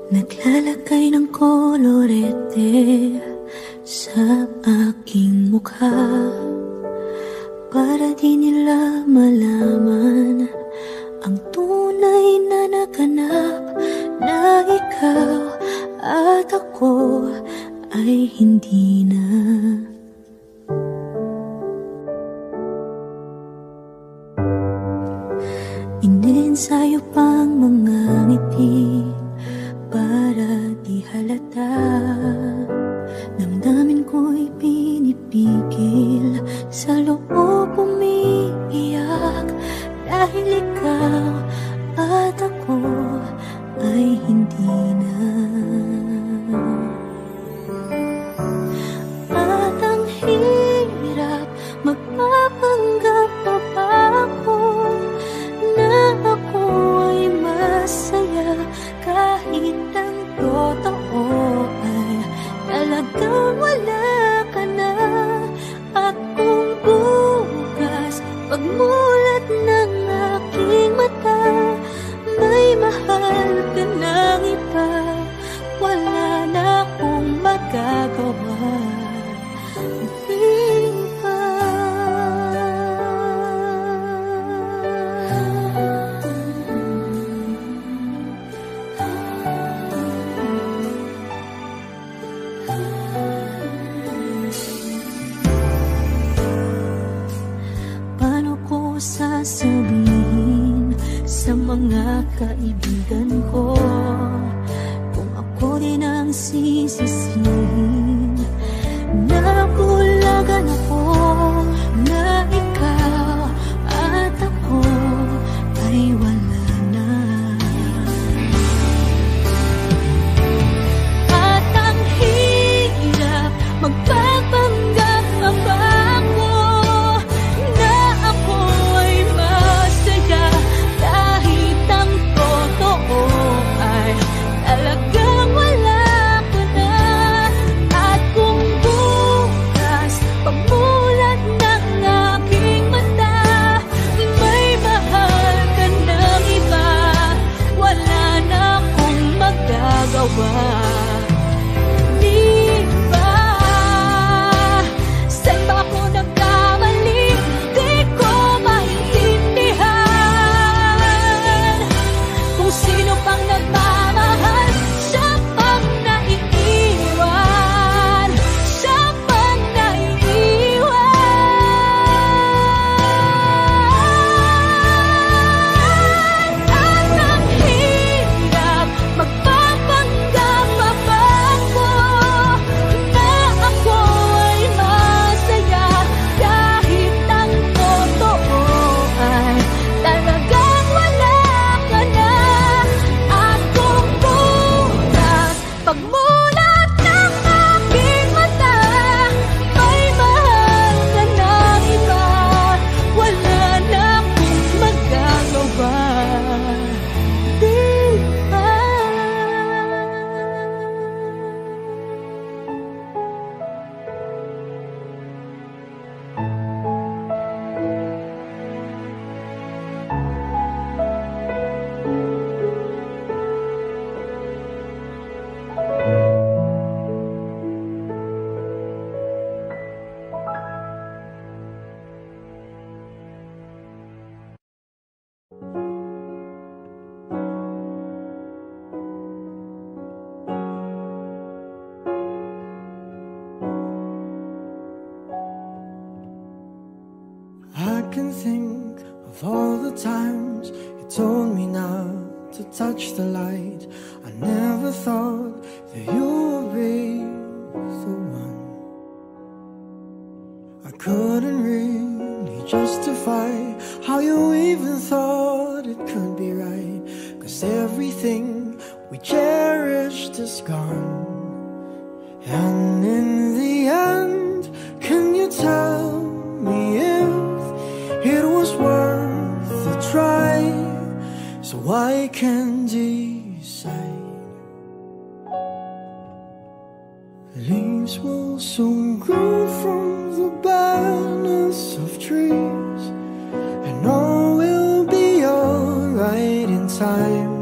Naglalagay ng kolorete sa aking mukha para di nila malaman ang tunay na naganap, na ikaw at ako ay hindi na. Inensayo pang mga ngiti para di halata. Damdamin ko'y pinipigil, sa loob umiiyak, dahil ikaw at ako ay hindi na. At ang hirap, magpapanggap pa ba ako na ako ay masaya, kahit ang totoo ay talagang wala ka na. At kung bukas pagmulat ng aking mata, may mahal ka ng iba, wala na akong magagawa. Di ba? Paano ko sasabihin sa mga kaibigan ko kung ako din ang sisisihin? Nabulagan ako na ikaw at ako ay wala na. At ang hirap, magpapanggap pa ba ako na ako ay masaya, kahit ang totoo ay talagang wala ka na. At kung bukas pagmulat ng aking mata, may mahal ka ng iba, wala na akong magagawa. Di ba? Saan ba ako nagkamali? Di ko maintindihan. Kung sino pang nagmamahal, siya pang naiiwan, siya pang naiiwan. At ang hirap, magpapanggap pa ba ako na ako ay masaya, kahit ang totoo ay talagang wala ka na. At kung bukas pagmulat ng aking mata, may mahal ka ng iba, wala na akong magagawa. Di ba? I can think of all the times you told me not to touch the light. I never thought that you would be the one. I couldn't really justify how you even thought it could be right, 'cause everything we cherished is gone. And in the end, can you tell me if it was worth the try, so I can decide? Leaves will soon grow from the barrenness of trees, and all will be alright in time.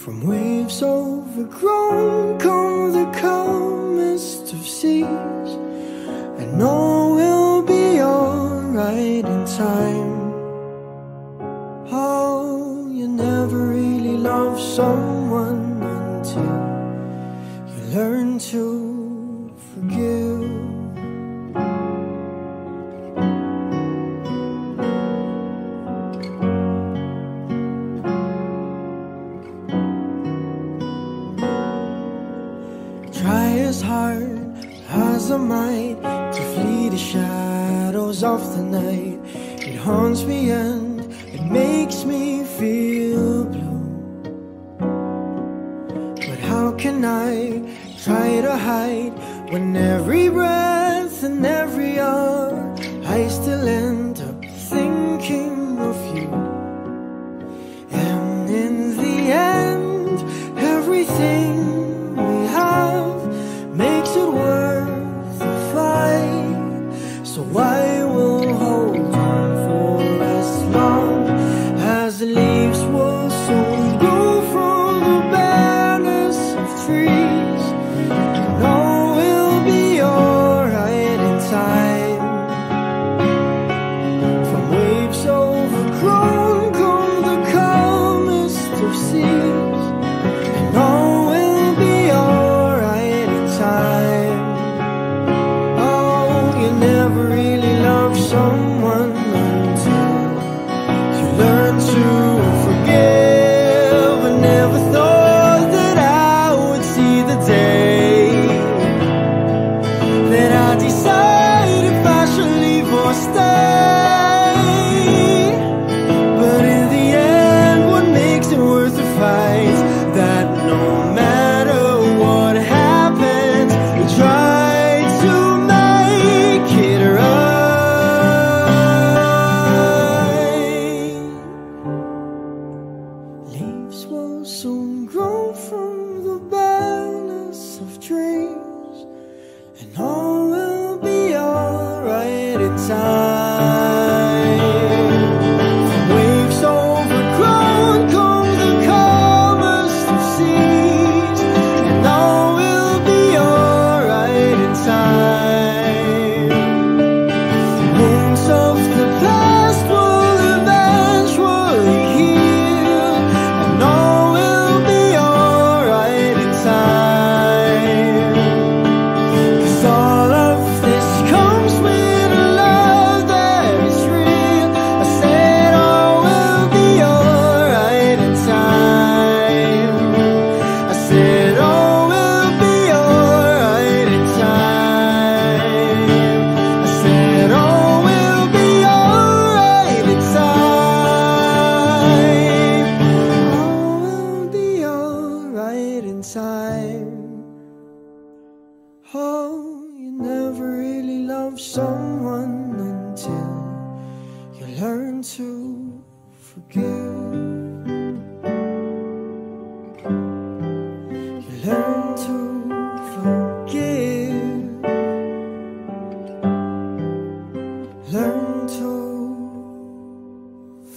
From waves overgrown come the calmest of seas. I know we'll be alright in time. Oh, you never really love someone until you learn to forgive. Try as hard as I might to flee the shadows of the night. It haunts me and it makes me feel blue. But how can I try to hide when every breath and every hour I still end up thinking of you? And in the end, everything we have makes it worth the fight. So I will hold on for as long as the leaves will soon grow from the bareness of trees. I know we'll be alright in time. From waves overgrown come the calmest of seas. I know we'll be alright in time. Oh, you never really loved someone until you learn to forgive. I never thought that I would see the day that I decide if I should leave or stay. But in the end, what makes it worth the fight? That no matter what happens, we try to make it right. Leaves will soon grow from the bareness of dreams, and all will be alright in time. From waves overgrown come the calmest of seas, and all will be alright in time. Wounds of the past will eventually heal, and all will be alright in time. 'Cause all of this comes with a love that is real. I said all will be alright in time. I said all will be alright in time. I said all will be alright in time. All will be alright in time. Oh, you never really loved someone until you learn to forgive. You learn to forgive. Learn to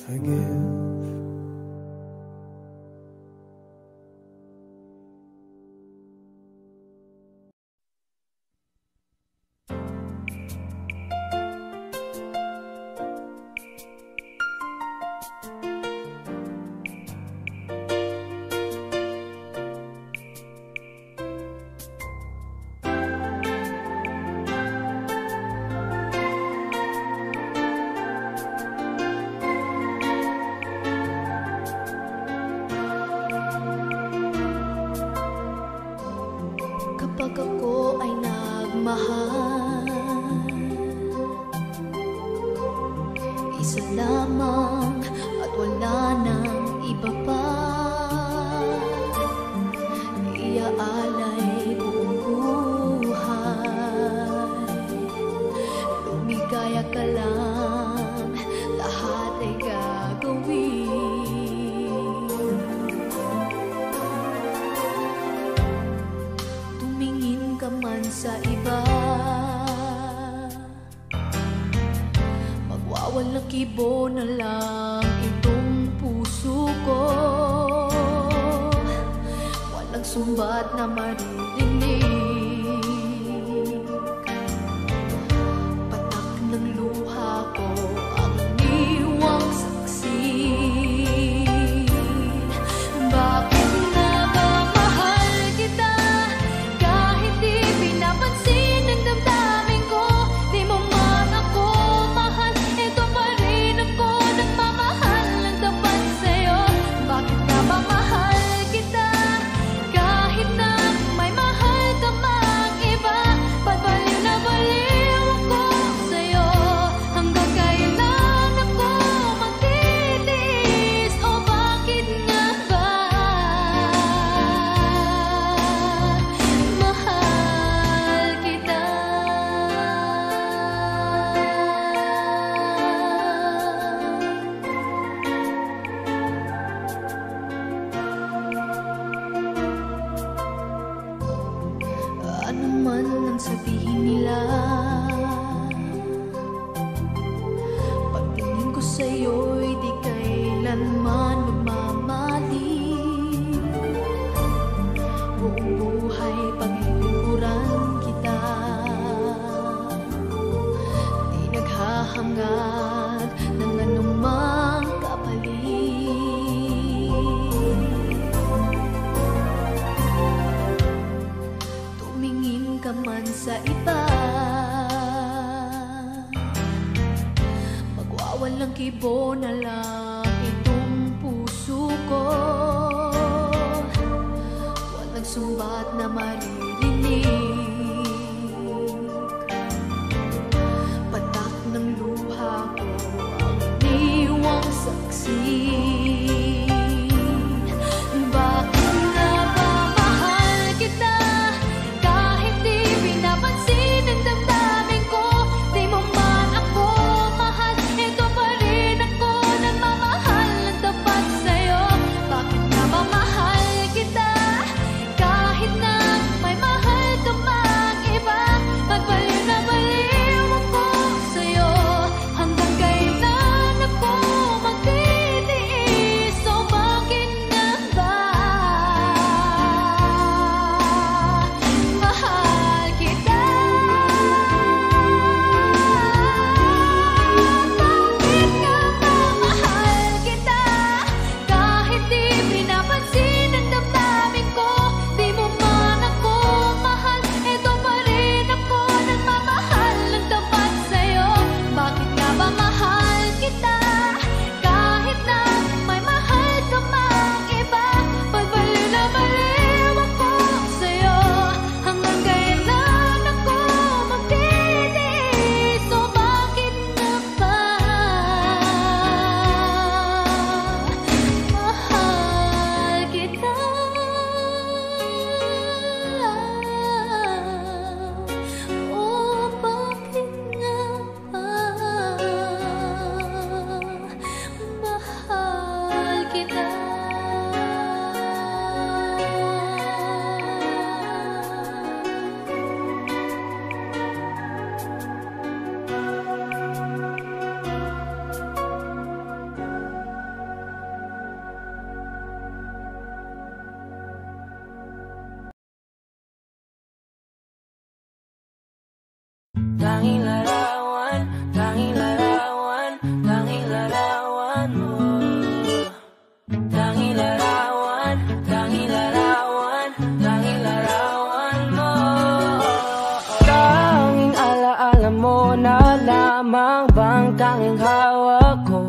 forgive. Kapag ako ay nagmahal, isa lamang at wala nang iba pa. Iaalay buong buhay, lumigaya ka lang, lahat ay gagawin. Tumingin ka man sa iba, sumbat na maririnig. Patak ng luha ko ang iniwang saksi. Bakit nga ba mahal kita? Kahit di pinapansin ang damdamin ko, di mo man ako mahal, ito pa rin ako nagmamahal ng tapat sa'yo. Bakit nga ba mahal kita? Kahit na may mahal ka mang iba, ba't baliw na baliw ako sa'yo? Hanggang kailan ako magtitiis? O bakit nga ba mahal kita? Ano man ang sabihin nila, pagtingin ko sa'yo'y di kailanman magmamali. Buong buhay paglilingkuran kita, di naghahangad ng anumang kapalit. Tumingin ka man sa iba, magwawalang kibo na lang itong puso ko. Walang sumbat na maririnig. Patak ng luha ko ang iniwang saksi. Bakit nga ba mahal kita? Kahit di pinapansin ang damdamin ko, di mo man ako mahal, ito pa rin ako nagmamahal ng tapat sa'yo. Bakit nga ba mahal kita? Kahit na may mahal ka mang iba, ba't baliw na baliw ako sa'yo? Hanggang kailan ako magtitiis? O bakit nga ba mahal kita? Bakit nga ba mahal kita? Kahit di pinapansin ang damdamin ko, di mo man ako mahal, ito pa rin ako nagmamahal ng tapat sa'yo. Bakit nga ba mahal kita? Kahit na may mahal ka mang iba, ba't baliw na baliw ako sa'yo? Hanggang kailan ako magtitiis? O bakit nga ba mahal kita? O bakit nga ba mahal kita? Tanging larawan, tanging larawan, tanging larawan mo. Tanging larawan, tanging larawan, tanging larawan mo. Tanging alaala mo na lamang bang tanging hawak ko.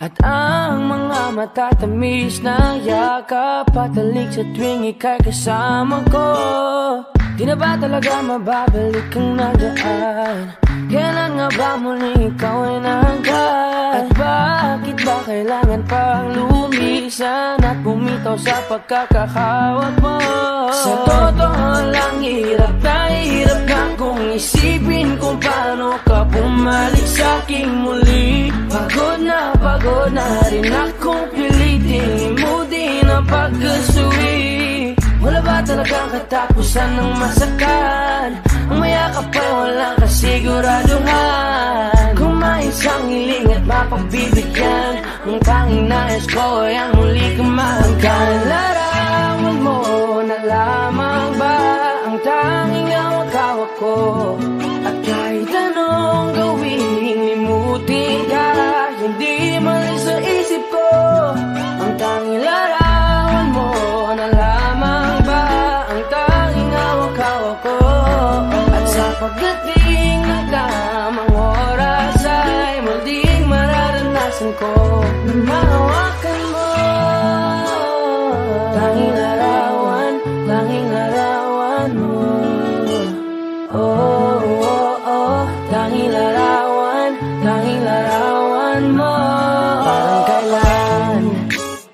At ang mga matatamis na yakap patalik sa tuwing ika'y kasama ko. Di na ba talaga mababalik ang nagaan? Kailan nga ba muling ikaw ay nahanggan? At bakit ba kailangan pang lumisan at bumitaw sa pagkakahawak mo? Sa totoo lang, hirap na kung isipin kung paano ka bumalik sa'king muli. Pagod na rin akong pilitin, imudin ang pagkasuwi. Wala ba talagang katapusan ng masakan? Ang mayakap ay walang kasiguraduhan. Kung may isang hiling at mapagbibigyan, ang tanging nais ko ay ang muli kang mahanggan. Larawan mo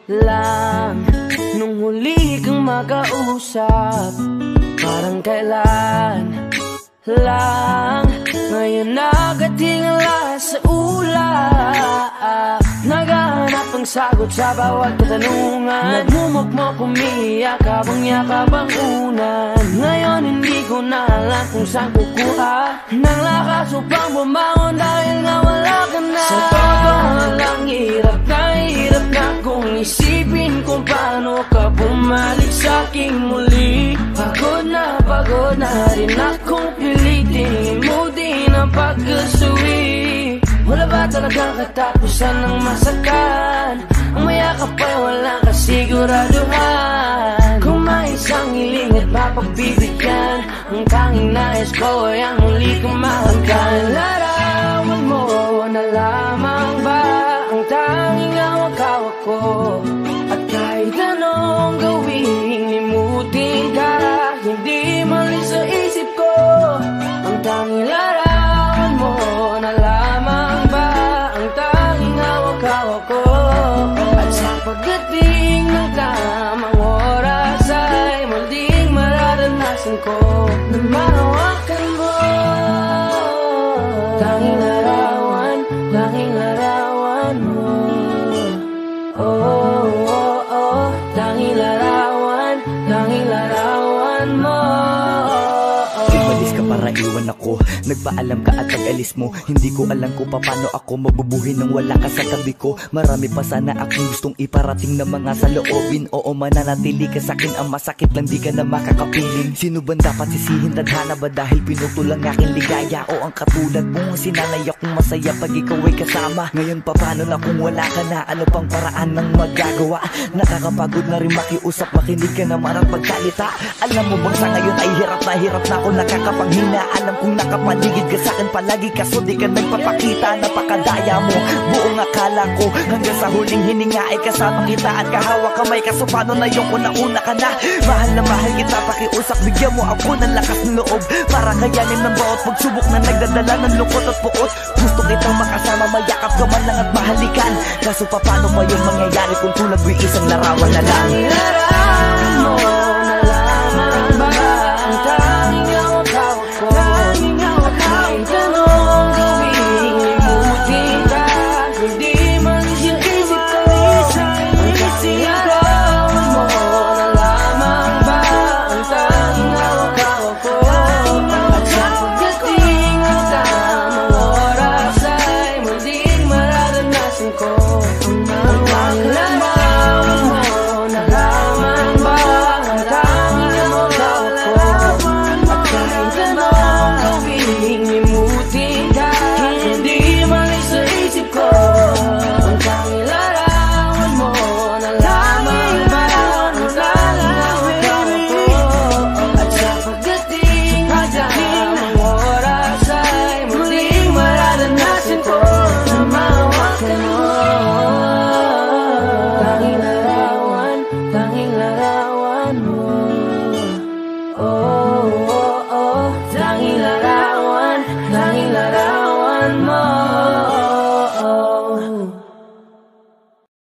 lang nung huli kang makausap. Parang kailan lang ngayon nagatingala sa ulap. Naghahanap ng sagot sa bawat katanungan. Nagmumukmok, umiiyak habang yakap ang unan. Ngayon hindi ko na alam kung saan kukuha ng lakas upang bumangon dahil nga wala ka na. Sa totoo lang, hirap na kung isipin kung paano ka bumalik sa aking muli. Pagod na rin akong pilitin mo din ang pagkasuwi. Wala ba talagang katapusan ng masakan? Ang mayakap ay walang kasiguraduhan. Kung may isang hiling at mapagbibigyan, ang tanging nais ko ay ang muli kang mahagkan. Larawan mo na lamang ba ang tanging hawak-hawak ko? At kahit anong gawin, limutin ka, hindi malis sa isip ko. Ang tanging larawan mo na lamang ba ang tanging hawak-hawak ko? At sa pagdating ng tamang oras ay muling mararanasan ko na mahawakan mo. Tanging larawan mo. Oh, oh, oh. Tanging larawan mo. Umalis ka para iwan ako, nagpaalam ka at pag-alis mo. Hindi ko alam kung paano ako mabubuhay nang wala ka sa tabi ko. Marami pa sana akong gustong iparating na mga saloobin. Oo, mananatili ka sakin, ang masakit lang di ka na makakapiling. Sino ba dapat sisihin, tadhana ba dahil pinutol ang aking ligaya? O ang katulad mong sinanay akong masaya pag ikaw ay kasama. Ngayon pa paano na kung wala ka na? Ano pang paraan ng magagawa? Nakakapagod na rin makiusap, makinig ka naman at pagsalita. Alam mo bang sa ngayon ay hirap na ako nakakapanghina. Alam kong nakapaligid ka sa'kin palagi, kaso di ka nagpapakita. Napakadaya mo, buong akala ko hanggang sa huling hininga ay kasama kita at kahawak kamay. Kaso paano na yung una-una ka na? Mahal na mahal kita, pakiusap, bigyan mo ako ng lakas ng loob para kayanin ng bawat pagsubok na nagdadala ng lungkot at puot. Gusto kitang makasama, mayakap ka man lang at mahalikan. Kaso paano pa yung mangyayari kung tulad mo'y isang larawan na lang?